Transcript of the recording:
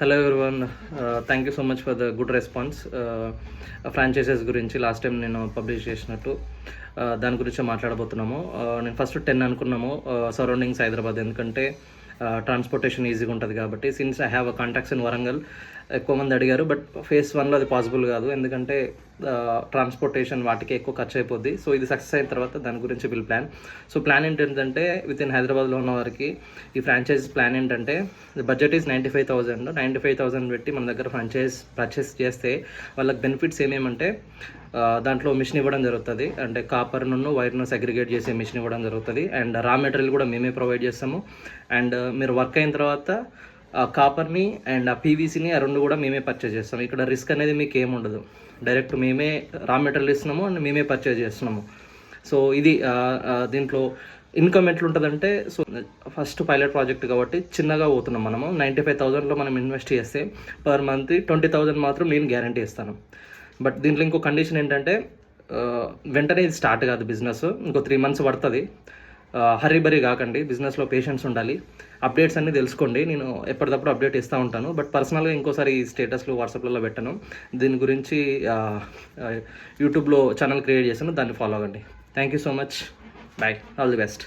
Hello everyone, thank you so much for the good response. Franchises గురించి last time నేను publish చేసినట్టు దాని గురించి మాట్లాడబోతున్నాము. నేను ఫస్ట్ 10 అనుకున్నాము సరౌండింగ్స్ హైదరాబాద్, ఎందుకంటే ట్రాన్స్పోర్టేషన్ ఈజీగా ఉంటుంది కాబట్టి. Since I have a contacts in Warangal, ఎక్కువ మంది అడిగారు. బట్ ఫేజ్ 1లో అది పాసిబుల్ కాదు, ఎందుకంటే ట్రాన్స్పోర్టేషన్ వాటికి ఎక్కువ ఖర్చు అయిపోద్ది. సో ఇది సక్సెస్ అయిన తర్వాత దాని గురించి విల్ ప్లాన్. సో ప్లాన్ ఏంటంటే విత్ ఇన్ హైదరాబాద్లో ఉన్న వారికి ఈ ఫ్రాంచైజ్ ప్లాన్ ఏంటంటే బడ్జెట్ ఈజ్ 95,000 పెట్టి మన దగ్గర ఫ్రాంచైజ్ పర్చేస్ చేస్తే వాళ్ళకి బెనిఫిట్స్ ఏమేమంటే దాంట్లో మిషన్ ఇవ్వడం జరుగుతుంది. అంటే కాపర్ను వైర్ను సెగ్రిగేట్ చేసే మిషన్ ఇవ్వడం జరుగుతుంది. అండ్ రా మెటీరియల్ కూడా మేమే ప్రొవైడ్ చేస్తాము. అండ్ మీరు వర్క్ అయిన తర్వాత కాపర్ని అండ్ ఆ పీవీసీని ఆ రెండు కూడా మేమే పర్చేజ్ చేస్తాము. ఇక్కడ రిస్క్ అనేది మీకు ఏముండదు, డైరెక్ట్ మేమే రా మెటీరియల్ ఇస్తున్నాము అండ్ మేమే పర్చేజ్ చేస్తున్నాము. సో ఇది దీంట్లో ఇన్కమ్ ఎట్లుంటుందంటే, సో ఫస్ట్ పైలట్ ప్రాజెక్ట్ కాబట్టి చిన్నగా పోతున్నాం మనము. 95,000లో మనం ఇన్వెస్ట్ చేస్తే పర్ మంత్ 20,000 మాత్రం నేను గ్యారంటీ ఇస్తాను. బట్ దీంట్లో ఇంకో కండిషన్ ఏంటంటే వెంటనే ఇది స్టార్ట్ కాదు బిజినెస్, ఇంకో 3 months పడుతుంది. హరీబరీ కాకండి, బిజినెస్లో పేషెన్స్ ఉండాలి. అప్డేట్స్ అన్నీ తెలుసుకోండి, నేను ఎప్పటికప్పుడు అప్డేట్ ఇస్తూ ఉంటాను. బట్ పర్సనల్గా ఇంకోసారి స్టేటస్లు వాట్సాప్లలో పెట్టను. దీని గురించి యూట్యూబ్లో ఛానల్ క్రియేట్ చేశాను, దాన్ని ఫాలో అవ్వండి. Thank you so much, bye, all the best.